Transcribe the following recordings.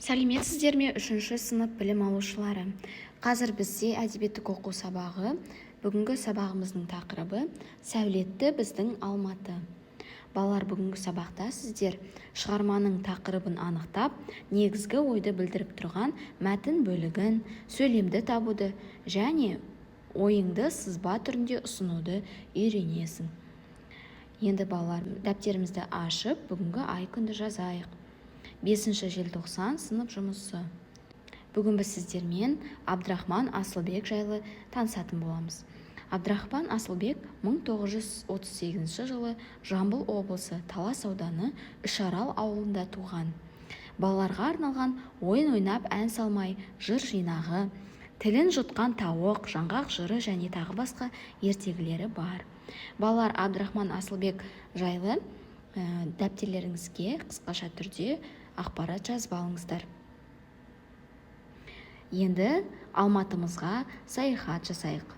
Сәлеметсіздер ме, 3-ші сынып білім алушылары? Қазір бізде әдебиеттік оқу сабағы. Бүгінгі сабағымыздың тақырыбы сәулетті біздің Алматы. Балалар, бүгінгі сабақта сіздер шығарманың тақырыбын анықтап, негізгі ойды білдіріп тұрған мәтін бөлігін, сөйлемді табуды және ойыңды сызба түрінде ұсынуды үйренесің. Енді балалар, дәптерімізді ашып, бүгінгі ай күнді жазайық. 5 желтоқсан сынып жұмысы. Бүгін біз сіздермен Абдрахман Асылбек жайлы танысатын боламыз. Абдрахман Асылбек 1938 жылы Жамбыл облысы Талас ауданы Үшарал ауылында туған. Балаларға арналған ойын ойнап ән салмай жыр жинағы, тілін жұтқан тауық, жаңғақ жыры және тағы басқа ертегілері бар. Балалар, Абдрахман Асылбек жайлы дәптерлеріңізге қысқаша түрде ақпарат жазып алыңыздар. Енді Алматымызға саяхат жасайық.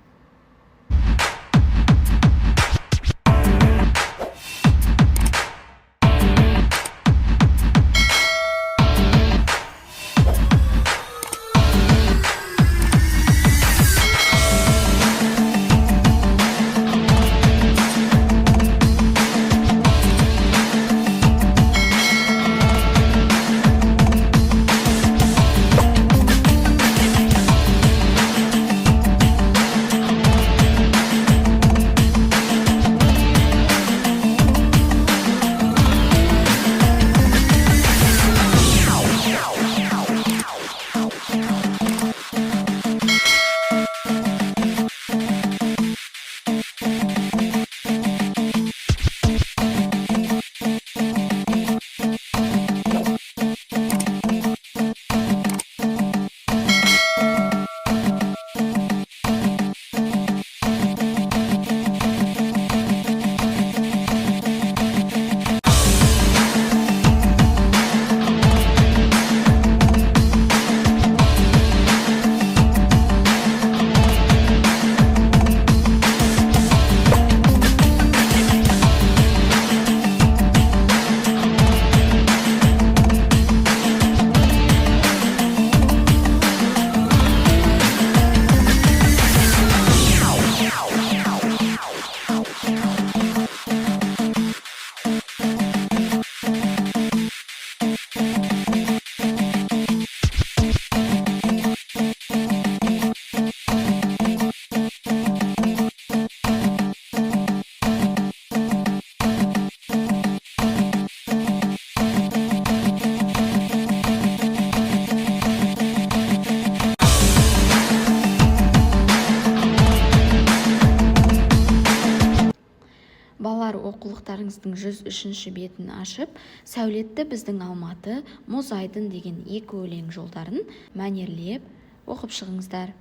Балалар, оқулықтарыңыздың 103-ші бетін ашып, сәулетті біздің Алматы, мұз айдын деген екі өлең жолдарын мәнерлеп оқып шығыңыздар.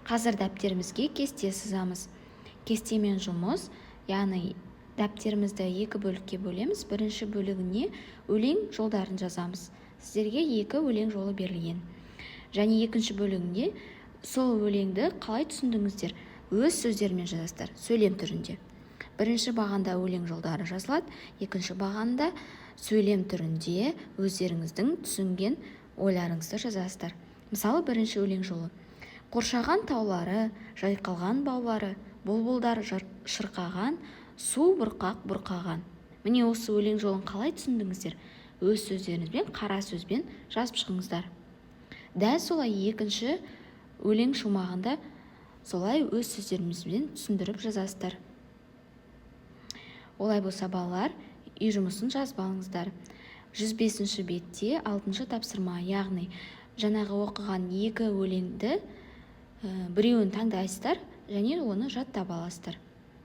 Қазір дәптерімізге кесте сызамыз. Кестемен жұмыс, яғни дәптерімізді екі бөлікке бөлеміз. Бірінші бөлігіне өлең жолдарын жазамыз. Сіздерге екі өлең жолы берілген. Және екінші бөлігінде сол өлеңді қалай түсіндіңіздер? Өз сөздермен жазасыздар, сөйлем түрінде. Бірінші бағанда өлең жолдары жазылады, екінші бағанда сөйлем түрінде өздеріңіздің түсінген ойларыңызды жазасыздар. Мысалы, бірінші өлең жолы. Қоршаған таулары, жайқалған баулары, бұлбұлдар шырқаған, су бұрқақ-бұрқаған. Міне осы өлең жолын қалай түсіндіңіздер? Өз сөздеріңізбен, қара сөзбен жазып шығыңыздар. Дәл солай екінші өлең шумағында солай өз сөздерімізбен түсіндіріп жазасыздар. Олай болса, балалар, үй жұмысын жазып алыңыздар. 105-ші бетте 6-шы тапсырма, яғни жаңағы оқыған екі өлеңді біреуін таңдайсыздар және оны жаттап аласыздар.